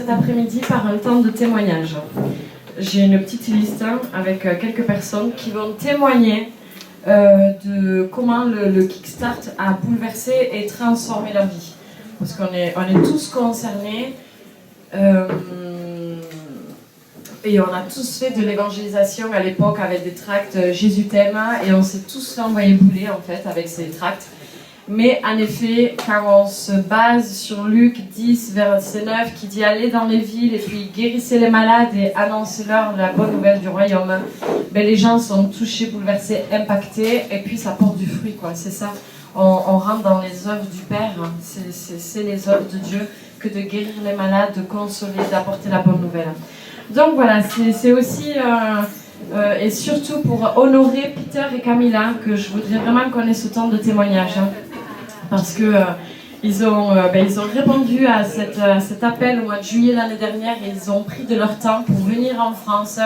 cet après-midi par un temps de témoignage. J'ai une petite liste avec quelques personnes qui vont témoigner de comment le Kickstart a bouleversé et transformé leur vie. Parce qu'on est tous concernés et on a tous fait de l'évangélisation à l'époque avec des tracts Jésus t'aime, et on s'est tous fait envoyer bouler en fait avec ces tracts. Mais en effet, quand on se base sur Luc 10, verset 9, qui dit « Allez dans les villes et puis guérissez les malades et annoncez-leur la bonne nouvelle du royaume », ben, les gens sont touchés, bouleversés, impactés, et puis ça porte du fruit, quoi. C'est ça, on rentre dans les œuvres du Père, c'est les œuvres de Dieu que de guérir les malades, de consoler, d'apporter la bonne nouvelle. Donc voilà, c'est aussi... et surtout pour honorer Peter et Camilla, que je voudrais vraiment qu'on ait ce temps de témoignage. Parce que ils ont répondu à cet appel au mois de juillet l'année dernière, et ils ont pris de leur temps pour venir en France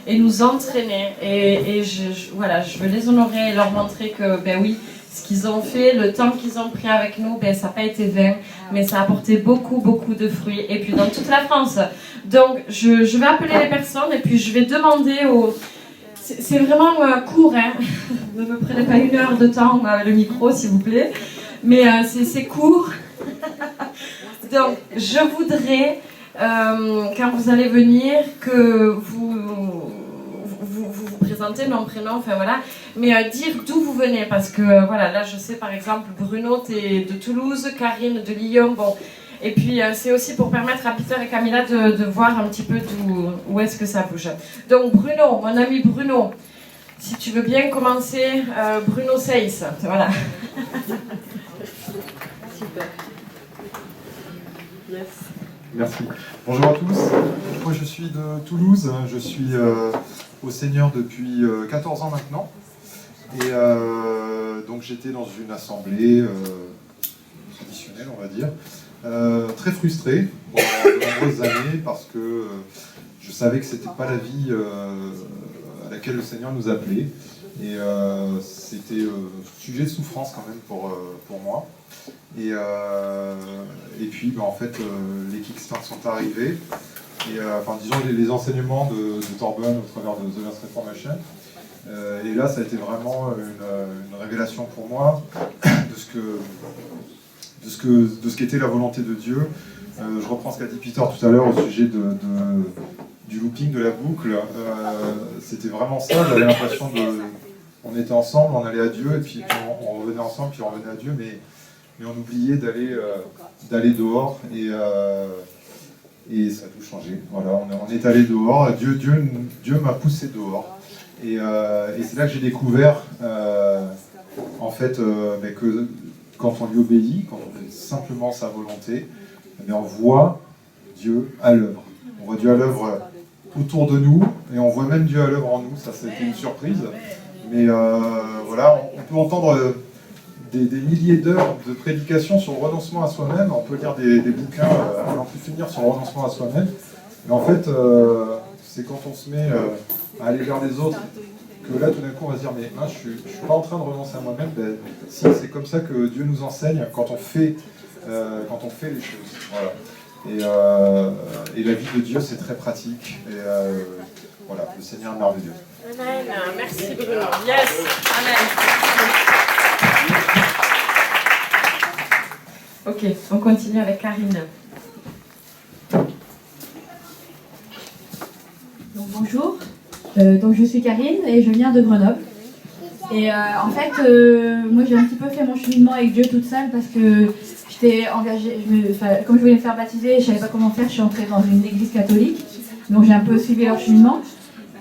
et nous entraîner. Et je veux les honorer et leur montrer que, ben oui, ce qu'ils ont fait, le temps qu'ils ont pris avec nous, ben, ça n'a pas été vain, mais ça a apporté beaucoup, beaucoup de fruits. Et puis dans toute la France. Donc je vais appeler les personnes et puis je vais demander aux... C'est vraiment court, hein. Ne me prenez pas 1 heure de temps le micro, s'il vous plaît. Mais c'est court. Donc, je voudrais, quand vous allez venir, que vous présentez, nom, prénom, enfin voilà, mais dire d'où vous venez, parce que voilà, là je sais par exemple, Bruno, t'es de Toulouse, Karine de Lyon, bon. Et puis c'est aussi pour permettre à Peter et Camilla de voir un petit peu où est-ce que ça bouge. Donc Bruno, mon ami Bruno, si tu veux bien commencer, Bruno Seyss, voilà. Super. Yes. Merci. Bonjour à tous. Moi je suis de Toulouse, je suis au Seigneur depuis 14 ans maintenant. Et donc j'étais dans une assemblée traditionnelle, on va dire, très frustré pendant de nombreuses années parce que je savais que c'était pas la vie à laquelle le Seigneur nous appelait. Et c'était sujet de souffrance quand même pour moi. Et puis en fait les Kickstarts sont arrivés. Et disons les enseignements de Torben au travers de The Last Reformation. Et là ça a été vraiment une révélation pour moi de ce qu'était la volonté de Dieu. Je reprends ce qu'a dit Peter tout à l'heure au sujet du looping, de la boucle. C'était vraiment ça, j'avais l'impression on était ensemble, on allait à Dieu, et puis on revenait ensemble, puis on revenait à Dieu, mais on oubliait d'aller dehors, et ça a tout changé. Voilà, on est allé dehors, Dieu m'a poussé dehors, et c'est là que j'ai découvert en fait que quand on lui obéit, quand on fait simplement sa volonté, on voit Dieu à l'œuvre. On voit Dieu à l'œuvre autour de nous, et on voit même Dieu à l'œuvre en nous. Ça, c'était une surprise. Mais voilà, on peut entendre des milliers d'heures de prédication sur le renoncement à soi-même. On peut lire des bouquins à n'en plus finir sur le renoncement à soi-même. Mais en fait, c'est quand on se met à aller vers les autres que là, tout d'un coup, on va se dire, mais je ne suis pas en train de renoncer à moi-même. Ben, si, c'est comme ça que Dieu nous enseigne quand on fait les choses. Voilà. Et la vie de Dieu, c'est très pratique. Et voilà, le Seigneur est merveilleux. Amen. Merci Bruno. Yes. Amen. Ok, on continue avec Karine. Donc, bonjour, donc je suis Karine et je viens de Grenoble. Et en fait, moi j'ai un petit peu fait mon cheminement avec Dieu toute seule parce que j'étais engagée, comme je voulais me faire baptiser, je ne savais pas comment faire, je suis entrée dans une église catholique, donc j'ai un peu suivi leur cheminement.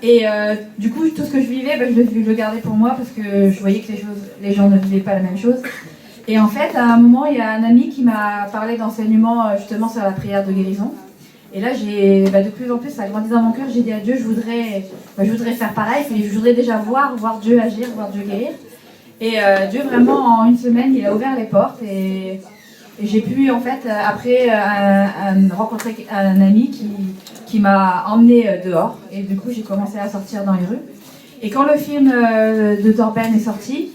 Et du coup, tout ce que je vivais, je le gardais pour moi parce que je voyais que les gens ne vivaient pas la même chose. Et en fait, à un moment, il y a un ami qui m'a parlé d'enseignement justement sur la prière de guérison. Et là, de plus en plus, ça a grandi dans mon cœur. J'ai dit à Dieu, je voudrais faire pareil. Je voudrais déjà voir Dieu agir, voir Dieu guérir. Et Dieu, vraiment, en une semaine, il a ouvert les portes. Et j'ai pu, en fait, après, rencontrer un ami qui m'a emmenée dehors. Et du coup, j'ai commencé à sortir dans les rues. Et quand le film de Torben est sorti,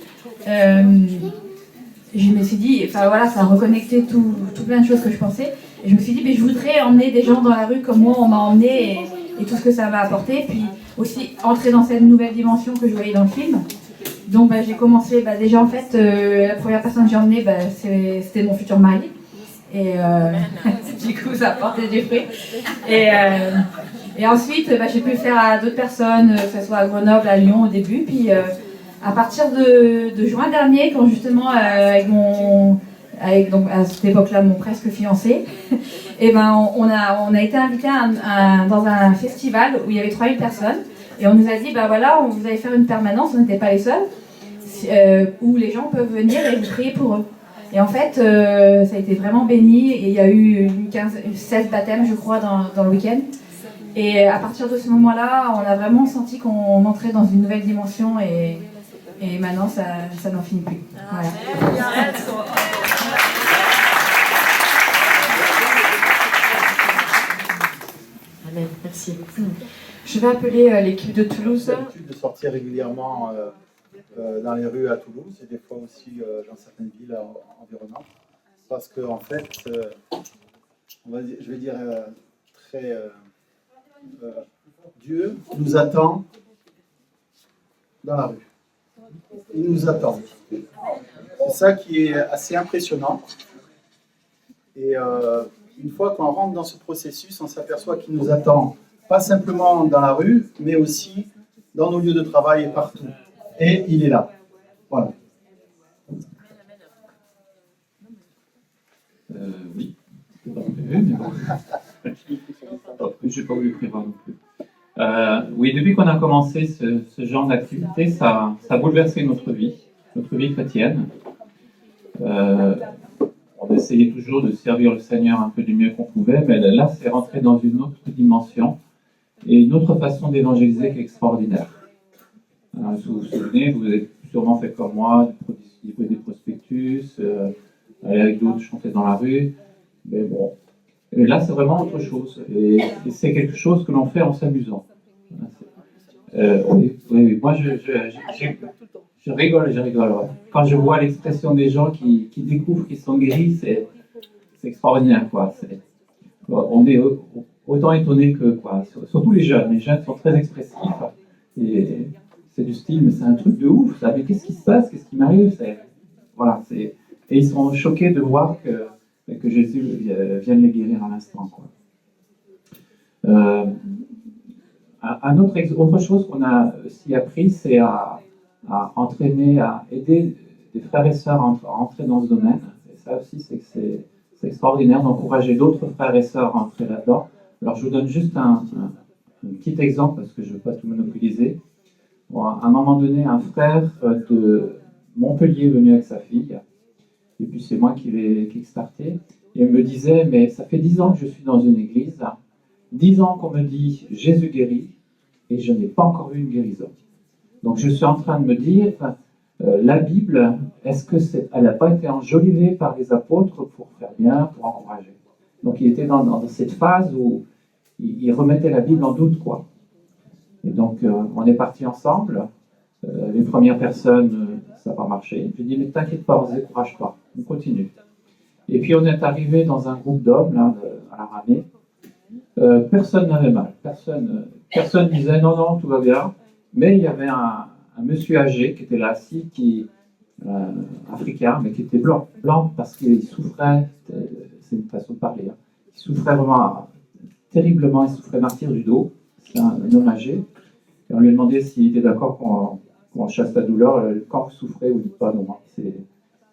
je me suis dit, ça a reconnecté tout plein de choses que je pensais. Et je me suis dit, mais je voudrais emmener des gens dans la rue comme moi, on m'a emmené et tout ce que ça m'a apporté. Puis aussi entrer dans cette nouvelle dimension que je voyais dans le film. Donc j'ai commencé, déjà en fait, la première personne que j'ai emmenée, c'était mon futur mari. Et du coup, ça a porté des fruits. Et ensuite, j'ai pu le faire à d'autres personnes, que ce soit à Grenoble, à Lyon au début. Puis à partir de juin dernier, quand justement, donc, à cette époque-là, mon presque fiancé, et on a été invités dans un festival où il y avait 3000 personnes. Et on nous a dit, voilà, vous allez faire une permanence, on n'était pas les seuls, où les gens peuvent venir et vous prier pour eux. Et en fait, ça a été vraiment béni et il y a eu 16 baptêmes, je crois, dans le week-end. Et à partir de ce moment-là, on a vraiment senti qu'on entrait dans une nouvelle dimension et maintenant, ça n'en finit plus. Voilà. Amen, merci. Je vais appeler l'équipe de Toulouse. J'ai l'habitude de sortir régulièrement dans les rues à Toulouse et des fois aussi dans certaines villes environnantes. Parce que, en fait, je vais dire très. Dieu nous attend dans la rue. Il nous attend. C'est ça qui est assez impressionnant. Et une fois qu'on rentre dans ce processus, on s'aperçoit qu'il nous attend pas simplement dans la rue, mais aussi dans nos lieux de travail et partout. Et il est là. Voilà. Oui, c'est pas prévu, mais bon. Je n'ai pas voulu prévoir non plus. Oui, depuis qu'on a commencé ce genre d'activité, ça a bouleversé notre vie chrétienne. On essayait toujours de servir le Seigneur un peu du mieux qu'on pouvait, mais là, c'est rentré dans une autre dimension et une autre façon d'évangéliser qui est extraordinaire. Si vous vous souvenez, vous avez sûrement fait comme moi, des prospectus, aller avec d'autres chanter dans la rue, mais bon. Et là, c'est vraiment autre chose. Et c'est quelque chose que l'on fait en s'amusant. Oui. Moi, je rigole. Ouais. Quand je vois l'expression des gens qui découvrent qu'ils sont guéris, c'est extraordinaire, quoi. On est autant étonnés que, quoi. Surtout les jeunes. Les jeunes sont très expressifs. Et c'est du style, mais c'est un truc de ouf. Ça. Mais qu'est-ce qui se passe? Qu'est-ce qui m'arrive? Voilà. Et ils sont choqués de voir que Jésus vienne les guérir à l'instant, quoi. Autre chose qu'on a aussi appris, c'est à entraîner, à aider des frères et sœurs à entrer dans ce domaine. Et ça aussi, c'est extraordinaire d'encourager d'autres frères et sœurs à entrer là-dedans. Alors, je vous donne juste un petit exemple, parce que je ne veux pas tout monopoliser. Bon, à un moment donné, un frère de Montpellier est venu avec sa fille, et puis c'est moi qui l'ai kickstarté, et il me disait, mais ça fait 10 ans que je suis dans une église, 10 ans qu'on me dit Jésus guérit, et je n'ai pas encore eu une guérison. Donc je suis en train de me dire, la Bible, est-ce que elle n'a pas été enjolivée par les apôtres pour faire bien, pour encourager? Donc il était dans cette phase où il remettait la Bible en doute, quoi. Et donc on est partis ensemble. Les premières personnes, ça n'a pas marché. Je dis, mais t'inquiète pas, on ne se décourage pas, on continue. Et puis on est arrivé dans un groupe d'hommes, là, à la ramée. Personne n'avait mal, personne disait non, tout va bien. Mais il y avait un monsieur âgé qui était là assis, africain, mais qui était blanc parce qu'il souffrait, c'est une façon de parler, hein. Il souffrait vraiment terriblement, il souffrait martyr du dos, c'est un homme âgé. Et on lui a demandé s'il était d'accord qu'on chasse la douleur, quand vous souffrez, vous dites pas non.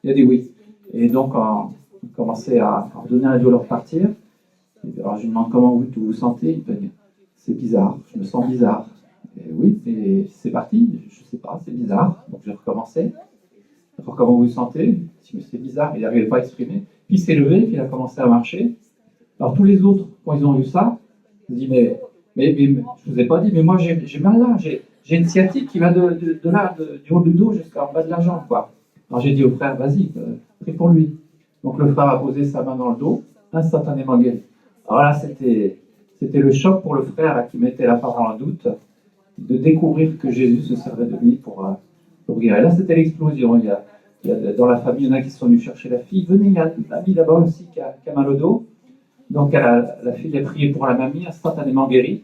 Il a dit oui. Et donc on commençait à ordonner à la douleur partir. Et alors je lui demande comment vous vous sentez. Il dit, c'est bizarre, je me sens bizarre. Et oui, et c'est parti, je sais pas, c'est bizarre. Donc j'ai recommencé. Alors comment vous vous sentez? Je me suis dit, c'est bizarre, il n'arrivait pas à exprimer. Puis il s'est levé, puis il a commencé à marcher. Alors tous les autres, quand ils ont vu ça, ils se disent, mais je vous ai pas dit, mais moi j'ai mal là, j'ai une sciatique qui va de là, du haut du dos jusqu'en bas de la jambe, quoi. Alors j'ai dit au frère, vas-y, prie pour lui. Donc le frère a posé sa main dans le dos, instantanément guéri. Alors là, c'était le choc pour le frère là, qui mettait la parole en doute, de découvrir que Jésus se servait de lui pour guérir. Et là, c'était l'explosion. Il y a, dans la famille, il y en a qui sont venus chercher la fille. Venez, il y a une amie là-bas aussi qui a mal au dos. Donc la fille a prié pour la mamie, instantanément guérie.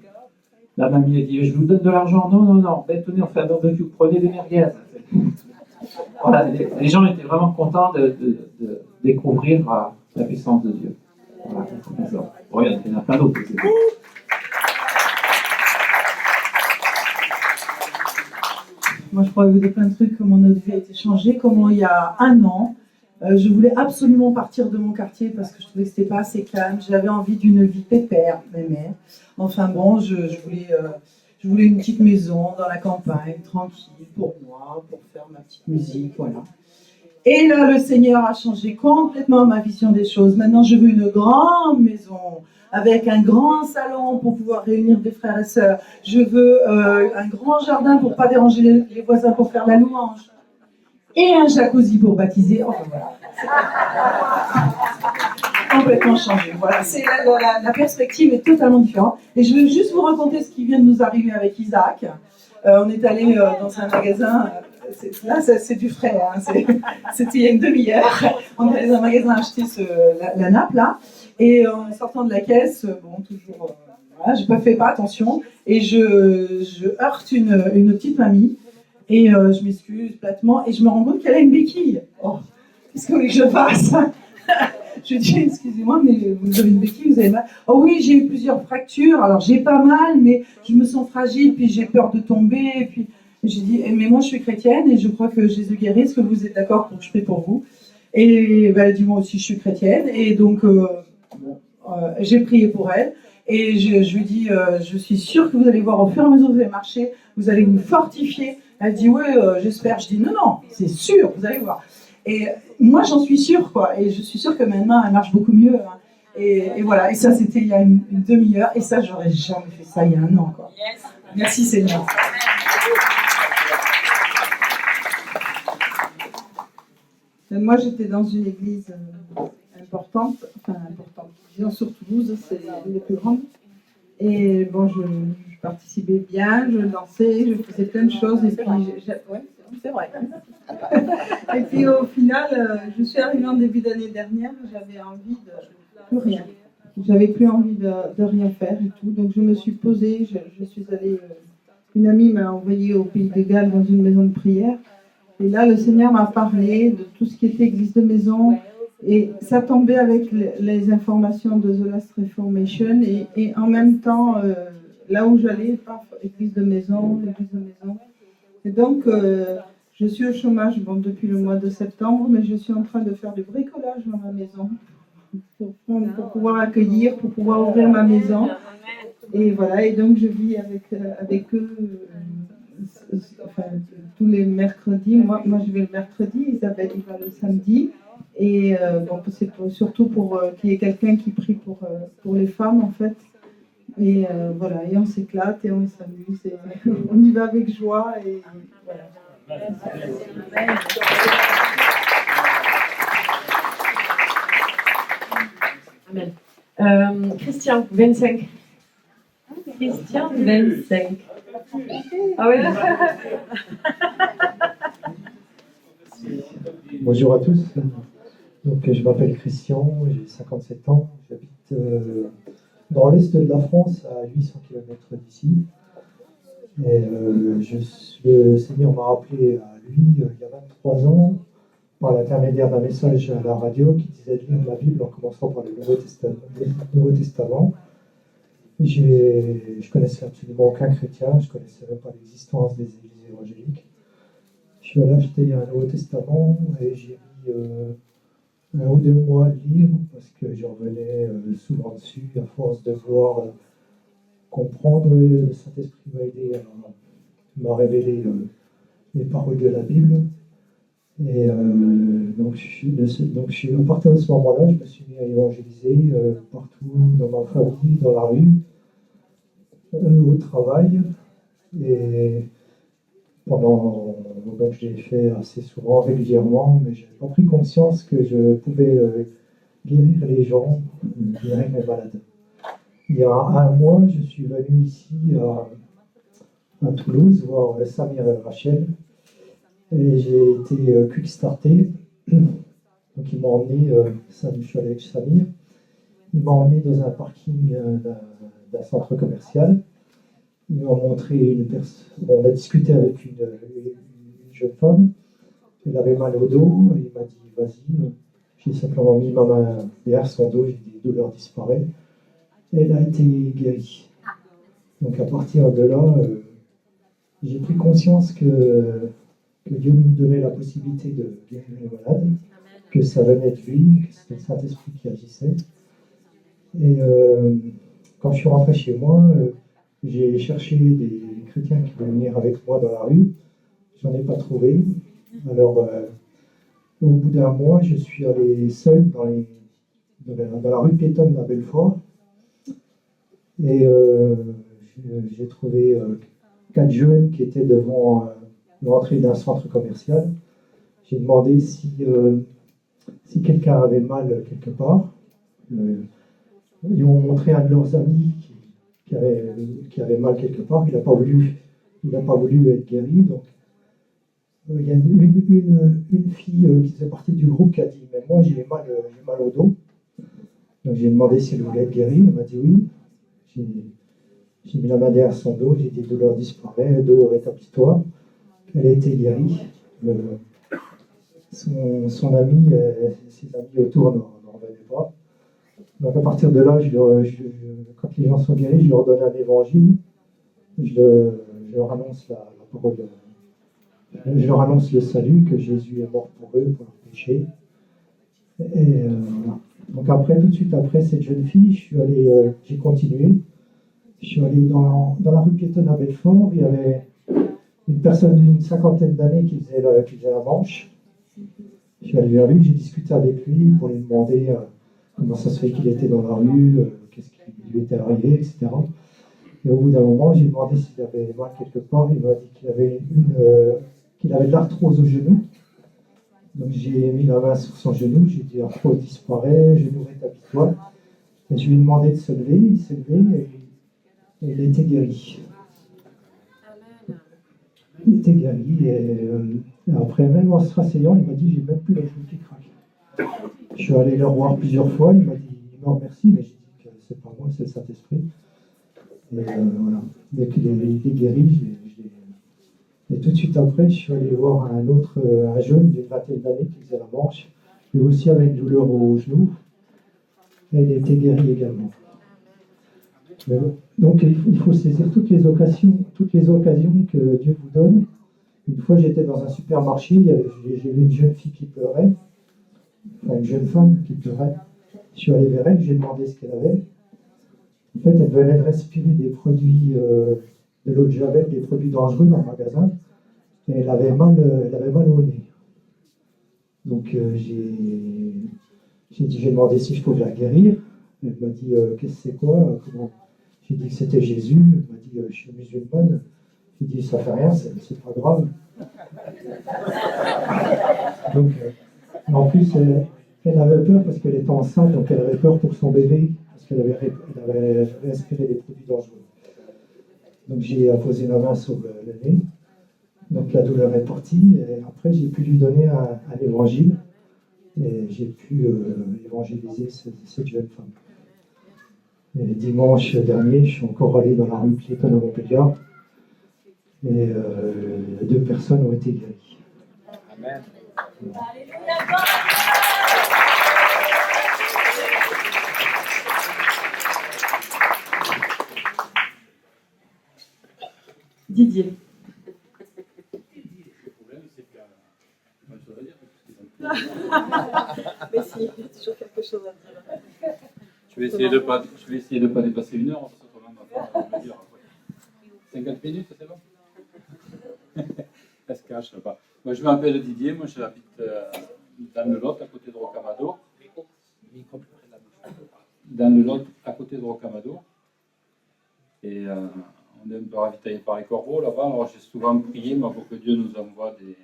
La mamie a dit, je vous donne de l'argent. Non, non, non, ben, tenez, on fait un barbecue, prenez des merguez. Voilà, les gens étaient vraiment contents de découvrir la puissance de Dieu. Voilà, c'est ça. Bon, il y en a plein d'autres. Moi, je pourrais vous dire plein de trucs, comment notre vie a été changée, comment il y a un an, je voulais absolument partir de mon quartier parce que je trouvais que c'était pas assez calme. J'avais envie d'une vie pépère, mémère. Enfin bon, je voulais une petite maison dans la campagne, tranquille, pour moi, pour faire ma petite musique, voilà. Et là, le Seigneur a changé complètement ma vision des choses. Maintenant, je veux une grande maison avec un grand salon pour pouvoir réunir des frères et sœurs. Je veux un grand jardin pour ne pas déranger les voisins pour faire la louange. Et un jacuzzi pour baptiser. Enfin voilà. Complètement changé. Voilà. La perspective est totalement différente. Et je veux juste vous raconter ce qui vient de nous arriver avec Isaac. On est allé dans un magasin. Là, c'est du frais. Hein. C'était il y a une demi-heure. On est allé dans un magasin acheter la nappe là. Et en sortant de la caisse, bon, toujours, voilà, j'ai pas attention. Et je heurte une petite mamie. Et je m'excuse platement. Et je me rends compte qu'elle a une béquille. Oh, qu'est-ce que vous voulez que je fasse? Je lui dis, excusez-moi, mais vous avez une béquille, vous avez mal? Oh oui, j'ai eu plusieurs fractures. Alors, j'ai pas mal, mais je me sens fragile. Puis j'ai peur de tomber. Et puis j'ai dit, mais moi, je suis chrétienne et je crois que Jésus guérit. Est-ce que vous êtes d'accord pour que je prie pour vous? Et ben, elle a dit, moi aussi, je suis chrétienne. Et donc, j'ai prié pour elle. Et je lui dis, je suis sûre que vous allez voir au fur et à mesure que vous allez marcher, vous allez vous fortifier. Elle dit, oui, j'espère. Je dis, non, c'est sûr, vous allez voir. Et moi, j'en suis sûre, quoi. Et je suis sûre que maintenant, elle marche beaucoup mieux. Hein. Et voilà. Et ça, c'était il y a une demi-heure. Et ça, j'aurais jamais fait ça il y a un an, quoi. Merci, Seigneur. Moi, j'étais dans une église importante, disons sur Toulouse, c'est la plus grande. Et bon, je participais bien, je dansais, je faisais plein de choses. Et puis, ouais, c'est vrai. Et puis au final, je suis arrivée en début d'année dernière, j'avais envie de plus rien. J'avais plus envie de rien faire et tout. Donc je me suis posée, je suis allée. Une amie m'a envoyée au Pays de Galles dans une maison de prière. Et là, le Seigneur m'a parlé de tout ce qui était église de maison. Et ça tombait avec les informations de The Last Reformation. Et en même temps, là où j'allais, paf, église de maison. Et donc, je suis au chômage depuis le mois de septembre, mais je suis en train de faire du bricolage dans ma maison pour pouvoir accueillir, pour pouvoir ouvrir ma maison. Et voilà, et donc je vis avec eux tous les mercredis. Moi, je vais le mercredi, Isabelle y va le samedi. Et bon, c'est surtout pour qu'il y ait quelqu'un qui prie pour les femmes, en fait. Et voilà, et on s'éclate et on s'amuse. Et on y va avec joie. Et voilà. Amen. Christian, 25. Christian, 25. Ah ouais. Bonjour à tous. Donc, je m'appelle Christian, j'ai 57 ans. J'habite dans l'est de la France, à 800 km d'ici. Et le Seigneur m'a appelé à lui il y a 23 ans par l'intermédiaire d'un message à la radio qui disait de lire la Bible en commençant par le Nouveau Testament. Je connaissais absolument aucun chrétien, je ne connaissais même pas l'existence des églises évangéliques. Je suis allé acheter un Nouveau Testament et j'ai mis 1 ou 2 mois à le lire parce que j'en revenais souvent dessus à force de vouloir comprendre. Le Saint-Esprit m'a aidé, m'a révélé les paroles de la Bible. Et donc à partir de ce moment-là, je me suis mis à évangéliser partout, dans ma famille, dans la rue, au travail. Et donc je l'ai fait assez souvent, régulièrement, mais je n'avais pas pris conscience que je pouvais guérir les gens, guérir les malades. Il y a 1 mois, je suis venu ici à Toulouse voir Samir et Rachel. Et j'ai été quick-starté. Donc ils m'ont emmené, je suis allé avec Samir, il m'a emmené dans un parking d'un centre commercial. Il m'a montré une personne. On a discuté avec une jeune femme. Elle avait mal au dos. Il m'a dit vas-y. J'ai simplement mis ma main derrière son dos. J'ai dit les douleurs disparaissent. Et elle a été guérie. Donc à partir de là, j'ai pris conscience que Dieu nous donnait la possibilité de guérir les malades, que ça venait de lui, que c'était le Saint-Esprit qui agissait. Et quand je suis rentré chez moi, j'ai cherché des chrétiens qui voulaient venir avec moi dans la rue. J'en ai pas trouvé. Alors, au bout d'un mois, je suis allé seul dans la rue piétonne à Belfort. Et j'ai trouvé 4 jeunes qui étaient devant l'entrée d'un centre commercial. J'ai demandé si quelqu'un avait mal quelque part. Ils ont montré un de leurs amis qui avait mal quelque part. Il n'a pas voulu être guéri. Donc, il y a une fille qui faisait partie du groupe qui a dit mais moi j'ai mal au dos. Donc j'ai demandé si elle voulait être guérie. Elle m'a dit oui. J'ai mis la main derrière son dos. J'ai dit douleur disparaît, dos rétablis-toi. Elle a été guérie. Son ami, ses amis autour n'en revenaient pas. Donc à partir de là, quand les gens sont guéris, je leur donne un évangile. Je leur annonce la parole. Je leur annonce le salut, que Jésus est mort pour eux, pour leurs péchés. Et voilà. Donc après, tout de suite après cette jeune fille, j'ai continué. Je suis allé dans la rue piétonne à Belfort. Il y avait une personne d'une 50aine d'années qui faisait la manche. Je suis allé vers lui, j'ai discuté avec lui pour lui demander comment ça se fait qu'il était dans la rue, qu'est-ce qui lui était arrivé, etc. Et au bout d'un moment, j'ai demandé s'il avait mal quelque part. Il m'a dit qu'il avait de l'arthrose au genou. Donc j'ai mis la main sur son genou, j'ai dit arthrose disparaît, genou rétablis-toi. Et je lui ai demandé de se lever, il s'est levé et il a été guéri. Il était guéri et après, même en se rasseyant, il m'a dit j'ai même plus la joue qui craque. Je suis allé le revoir plusieurs fois, il m'a dit non merci, mais j'ai dit que c'est pas moi, c'est le Saint-Esprit. Et voilà, dès qu'il est guéri, et tout de suite après, je suis allé voir un jeune d'une 20aine d'années qui faisait la manche, lui aussi avec douleur au genou, et il a été guéri également. Donc il faut saisir toutes les occasions que Dieu vous donne. Une fois, j'étais dans un supermarché, j'ai vu une jeune fille qui pleurait, enfin une jeune femme qui pleurait. Je suis allé vers elle, j'ai demandé ce qu'elle avait. En fait, elle venait de respirer des produits, de l'eau de Javel, des produits dangereux dans le magasin, et elle avait mal au nez. Donc j'ai demandé si je pouvais la guérir. Elle m'a dit qu'est-ce que c'est quoi comment. J'ai dit que c'était Jésus. Elle m'a dit je suis musulmane. J'ai dit ça fait rien, c'est pas grave. Donc en plus elle avait peur parce qu'elle était enceinte, donc elle avait peur pour son bébé parce qu'elle avait respiré des produits dangereux. Donc j'ai posé ma main sur le nez. Donc la douleur est partie et après j'ai pu lui donner un évangile et j'ai pu évangéliser cette jeune femme. Et dimanche dernier, je suis encore allé dans la rue piétonne à Montpellier et 2 personnes ont été guéries. Amen. Didier. Mais si, il y a toujours quelque chose à dire. Je vais essayer de pas dépasser 1 heure, parce que autrement, on va me dire après. 50 minutes, c'est bon? Elle se cache là-bas. Moi, je m'appelle Didier, moi j'habite dans le Lot, à côté de Rocamadour. Dans le Lot, à côté de Rocamadour. Et on est un peu ravitaillé par les corbeaux là-bas. Alors j'ai souvent prié moi, pour que Dieu nous envoie des.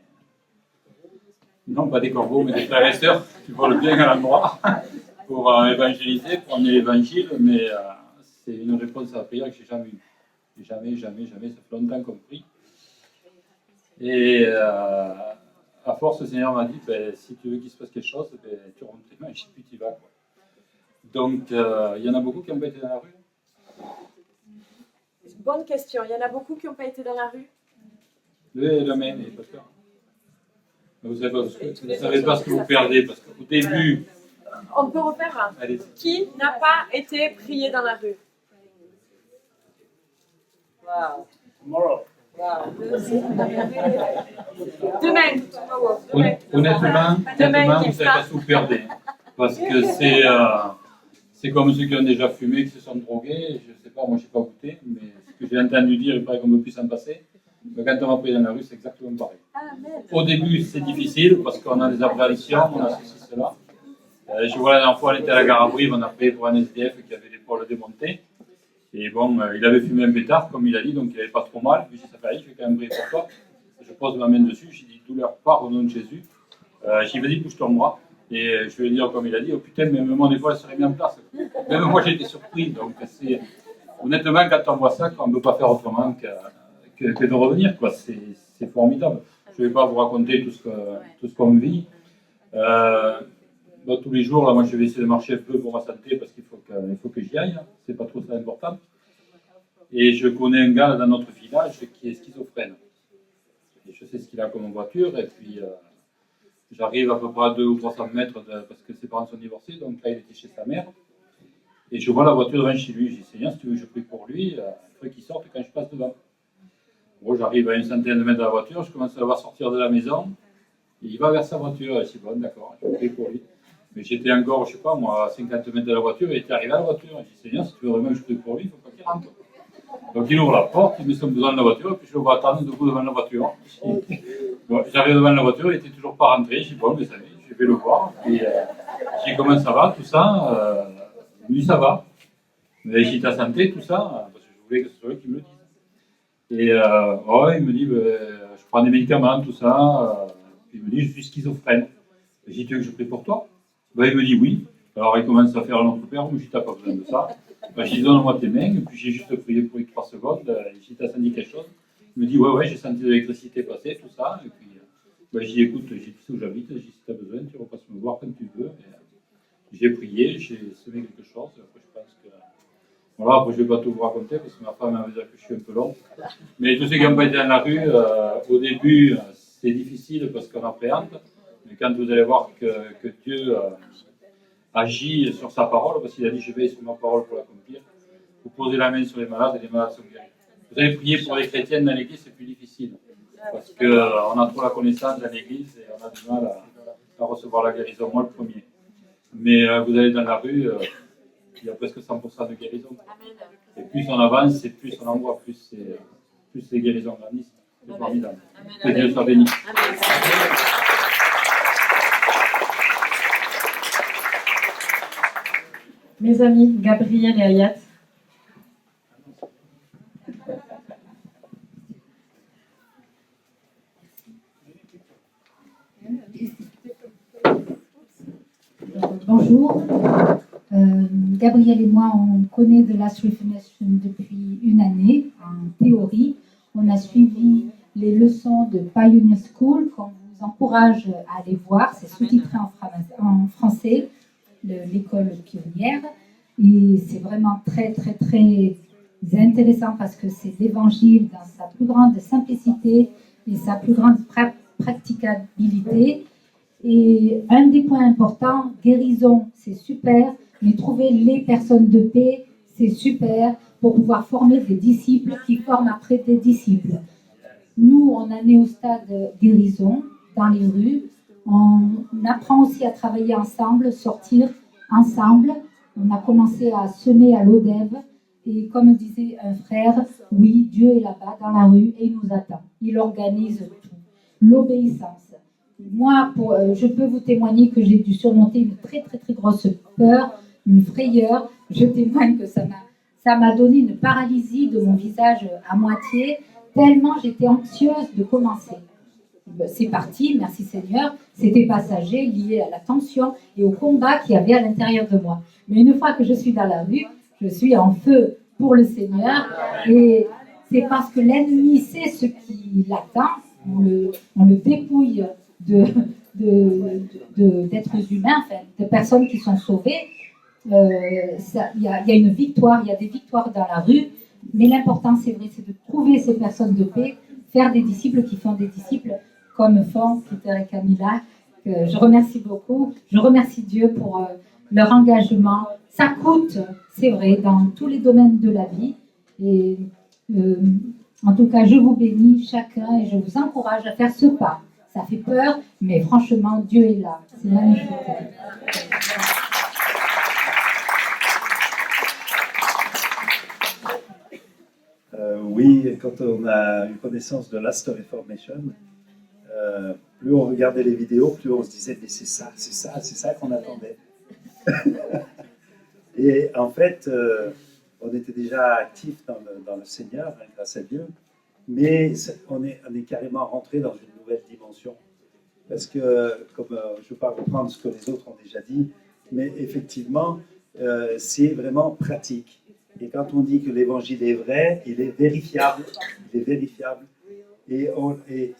Non, pas des corbeaux, mais des frères et sœurs qui volent bien à l'endroit pour évangéliser, pour emmener l'évangile. Mais c'est une réponse à la prière que j'ai jamais eue. Jamais, ça fait longtemps qu'on prie. Et à force, le Seigneur m'a dit, si tu veux qu'il se passe quelque chose, tu rentres tes mains et je sais plus tu y vas. Quoi. Donc, il y en a beaucoup qui n'ont pas été dans la rue. Bonne question. Il y en a beaucoup qui n'ont pas été dans la rue? Levez la main, les pasteurs. Vous savez pas ce que vous perdez, parce qu'au début... On peut refaire. Allez. Qui n'a pas été prié dans la rue? Wow. Demain. Honnêtement, vous ne savez pas ce que vous perdez. Parce que c'est comme ceux qui ont déjà fumé, qui se sont drogués. Je ne sais pas, moi je n'ai pas goûté, mais ce que j'ai entendu dire, il paraît qu'on ne peut plus s'en passer. Mais quand on va prier dans la rue, c'est exactement pareil. Au début, c'est difficile parce qu'on a des appréhensions, on a ceci, cela. Je vois la dernière fois, on était à la gare à Brive, on a prié pour un SDF qui avait l'épaule démontée. Et bon, il avait fumé un pétard, comme il a dit, donc il n'avait pas trop mal. Puis j'ai dit, ça fait rien, je vais quand même prier pour toi. Je pose ma main dessus, j'ai dit, douleur part au nom de Jésus. J'ai dit, vas-y, bouge ton bras. Et je vais dire, comme il a dit, oh putain, même moi, des fois, elle serait bien en place. Même moi, j'ai été surpris. Donc, honnêtement, quand on voit ça, on ne peut pas faire autrement que de revenir, quoi. C'est formidable. Je ne vais pas vous raconter tout ce qu'on vit. Tous les jours, là, moi, je vais essayer de marcher un peu pour ma santé parce qu'il faut que j'y aille. Hein. C'est pas trop ça important. Et je connais un gars là, dans notre village qui est schizophrène. Et je sais ce qu'il a comme voiture. Et puis, j'arrive à peu près à 200 ou 300 mètres parce que ses parents sont divorcés. Donc là, il était chez sa mère. Et je vois la voiture devant chez lui. Je dis, Seigneur, si tu veux que je prie pour lui, il faut qu'il sorte quand je passe devant. Bon, j'arrive à une centaine de mètres de la voiture. Je commence à le voir sortir de la maison. Et il va vers sa voiture. Et je dis, bon, d'accord, je prie pour lui. Mais j'étais encore, je sais pas, moi, à 50 mètres de la voiture, il était arrivé à la voiture. Je dis, Seigneur, si tu veux vraiment que je prie pour lui, il ne faut pas qu'il rentre. Donc il ouvre la porte, il met son besoin de la voiture, et puis je le vois attendre debout devant la voiture. Bon, j'arrive devant la voiture, il n'était toujours pas rentré. Je dis, bon, mais ça va, je vais le voir. Et j'ai dit, comment ça va, tout ça Il me dit, ça va. Mais j'ai ta santé, tout ça, parce que je voulais que ce soit lui qui me le dise. Et il me dit, je prends des médicaments, tout ça. Puis il me dit, je suis schizophrène. J'ai dit, tu veux que je prie pour toi? Il me dit oui. Alors il commence à faire notre père, mais je dis, t'as pas besoin de ça. J'ai dit, donne-moi tes mains, et puis j'ai juste prié pour lui 3 secondes. J'ai dit, t'as senti quelque chose? Il me dit, ouais, j'ai senti de l'électricité passer, tout ça. Et puis j'ai dit, écoute, tu sais où j'habite, j'ai dit, si t'as besoin, tu repasses me voir quand tu veux. J'ai prié, j'ai semé quelque chose. Après, je pense que. Voilà, après, je ne vais pas tout vous raconter parce que ma femme va me dire que je suis un peu long. Mais tous ceux qui n'ont pas été dans la rue, au début, c'est difficile parce qu'on appréhende. Mais quand vous allez voir que Dieu agit sur sa parole, parce qu'il a dit je veille sur ma parole pour l'accomplir, vous posez la main sur les malades et les malades sont guéris. Vous allez prier pour les chrétiennes dans l'église, c'est plus difficile. Parce qu'on a trop la connaissance dans l'église et on a du mal à recevoir la guérison. Moi, le premier. Mais vous allez dans la rue, il y a presque 100% de guérison. Et plus on avance, et plus on en voit, plus les guérisons grandissent. C'est formidable. Que Dieu soit béni. Mes amis, Gabriel et Ayat. Bonjour. Gabriel et moi, on connaît The Last Reformation depuis une année, en théorie. On a suivi les leçons de Pioneer School, qu'on vous encourage à aller voir. C'est sous-titré en français, l'école pionnière. Et c'est vraiment très, très, très intéressant parce que c'est l'évangile dans sa plus grande simplicité et sa plus grande praticabilité. Et un des points importants, guérison, c'est super, mais trouver les personnes de paix, c'est super pour pouvoir former des disciples qui forment après des disciples. Nous, on en est au stade guérison dans les rues. On apprend aussi à travailler ensemble, sortir ensemble. On a commencé à semer à l'ODEV. Et comme disait un frère, oui, Dieu est là-bas dans la rue et il nous attend. Il organise tout. L'obéissance. Moi, je peux vous témoigner que j'ai dû surmonter une très, très, très grosse peur, une frayeur. Je témoigne que ça m'a donné une paralysie de mon visage à moitié, tellement j'étais anxieuse de commencer. C'est parti, merci Seigneur, c'était passager, lié à la tension et au combat qu'il y avait à l'intérieur de moi. Mais une fois que je suis dans la rue, je suis en feu pour le Seigneur et c'est parce que l'ennemi sait ce qui l'attend, on le dépouille d'êtres humains, enfin, de personnes qui sont sauvées, il y a une victoire, il y a des victoires dans la rue, mais l'important, c'est vrai, c'est de trouver ces personnes de paix, faire des disciples qui font des disciples, comme font Peter et Camilla. Je remercie beaucoup. Je remercie Dieu pour leur engagement. Ça coûte, c'est vrai, dans tous les domaines de la vie. Et en tout cas, je vous bénis chacun et je vous encourage à faire ce pas. Ça fait peur, mais franchement, Dieu est là. C'est magnifique. Oui, quand on a eu connaissance de Last Reformation, plus on regardait les vidéos, plus on se disait mais c'est ça qu'on attendait. Et en fait, on était déjà actifs dans le Seigneur, hein, grâce à Dieu, mais on est carrément rentré dans une nouvelle dimension. Parce que, comme je ne veux pas reprendre ce que les autres ont déjà dit, mais effectivement, c'est vraiment pratique. Et quand on dit que l'évangile est vrai, il est vérifiable. Il est vérifiable. Et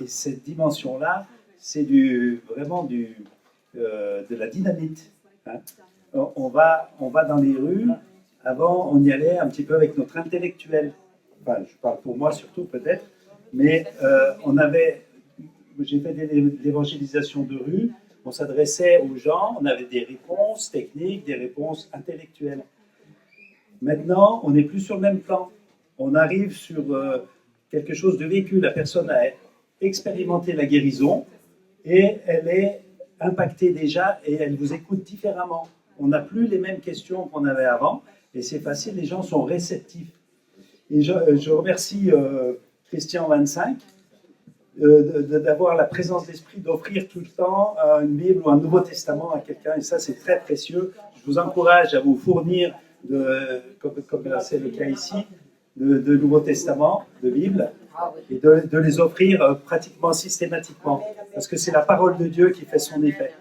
cette dimension-là, c'est vraiment de la dynamite. Hein. On va dans les rues. Avant, on y allait un petit peu avec notre intellectuel. Enfin, je parle pour moi surtout peut-être. Mais j'ai fait de l'évangélisation de rue. On s'adressait aux gens. On avait des réponses techniques, des réponses intellectuelles. Maintenant, on n'est plus sur le même plan. On arrive sur quelque chose de vécu. La personne a expérimenté la guérison et elle est impactée déjà et elle vous écoute différemment. On n'a plus les mêmes questions qu'on avait avant et c'est facile, les gens sont réceptifs. Et je remercie Christian 25 d'avoir la présence d'esprit d'offrir tout le temps une Bible ou un Nouveau Testament à quelqu'un et ça c'est très précieux. Je vous encourage à vous fournir comme c'est le cas ici, de Nouveau Testament, de Bible, et de les offrir pratiquement systématiquement, parce que c'est la parole de Dieu qui fait son effet.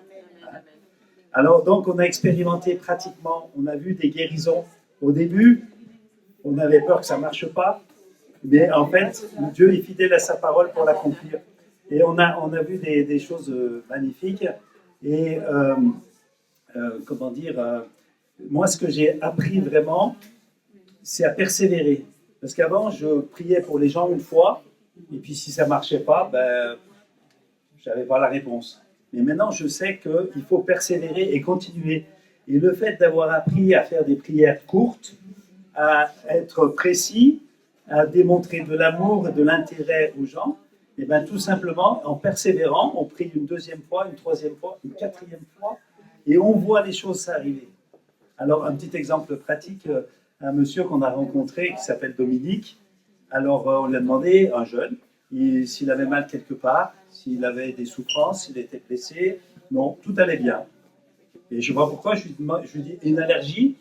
Alors donc on a expérimenté pratiquement, on a vu des guérisons. Au début, on avait peur que ça ne marche pas, mais en fait, Dieu est fidèle à sa parole pour l'accomplir. Et on a vu des choses magnifiques, et comment dire... moi, ce que j'ai appris vraiment, c'est à persévérer. Parce qu'avant, je priais pour les gens une fois, et puis si ça ne marchait pas, je n'avais pas la réponse. Mais maintenant, je sais qu'il faut persévérer et continuer. Et le fait d'avoir appris à faire des prières courtes, à être précis, à démontrer de l'amour et de l'intérêt aux gens, et bien tout simplement, en persévérant, on prie une deuxième fois, une troisième fois, une quatrième fois, et on voit les choses s'arriver. Alors, un petit exemple pratique, un monsieur qu'on a rencontré qui s'appelle Dominique. Alors, on lui a demandé, un jeune, s'il avait mal quelque part, s'il avait des souffrances, s'il était blessé. Non, tout allait bien. Et je vois pourquoi, je lui dis, une allergie?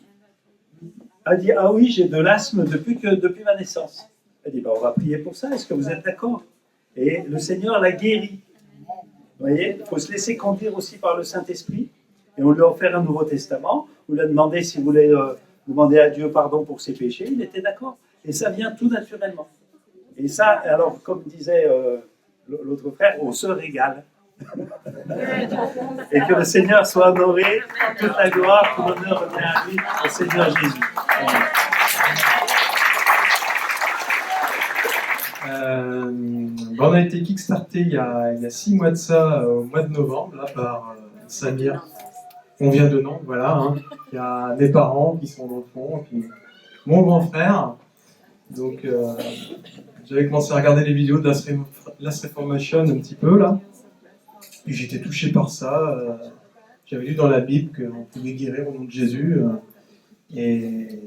Elle dit, ah oui, j'ai de l'asthme depuis ma naissance. Elle dit, on va prier pour ça, est-ce que vous êtes d'accord? Et le Seigneur l'a guéri. Vous voyez, il faut se laisser conduire aussi par le Saint-Esprit. Et on lui a offert un Nouveau Testament. On lui a demandé s'il voulait demander à Dieu pardon pour ses péchés. Il était d'accord. Et ça vient tout naturellement. Et ça, alors, comme disait l'autre frère, on se régale. Et que le Seigneur soit honoré, toute la gloire, tout l'honneur revient à lui, au Seigneur Jésus. On a été kickstarté il y a 6 mois de ça, au mois de novembre, là, par Samir. On vient de Nantes, voilà. Hein. Il y a des parents qui sont dans le fond, et puis mon grand frère. Donc, j'avais commencé à regarder les vidéos de Last Reformation un petit peu, là. Puis j'étais touché par ça. J'avais lu dans la Bible qu'on pouvait guérir au nom de Jésus. Et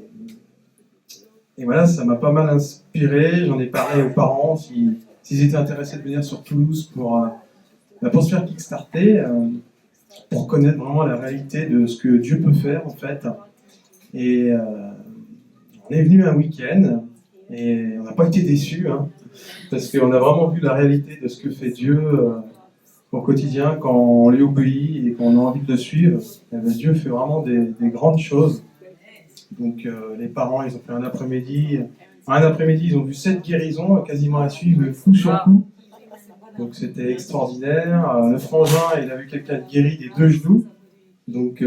voilà, ça m'a pas mal inspiré. J'en ai parlé aux parents s'ils étaient intéressés de venir sur Toulouse pour se faire kickstarter. Pour connaître vraiment la réalité de ce que Dieu peut faire en fait. Et on est venu un week-end et on n'a pas été déçus hein, parce qu'on a vraiment vu la réalité de ce que fait Dieu au quotidien quand on lui obéit et qu'on a envie de le suivre. Et bien, Dieu fait vraiment des grandes choses. Donc les parents ils ont fait un après-midi, ils ont vu 7 guérisons quasiment à suivre coup sur coup. Donc c'était extraordinaire. Le frangin, il a vu quelqu'un guéri des 2 genoux. Donc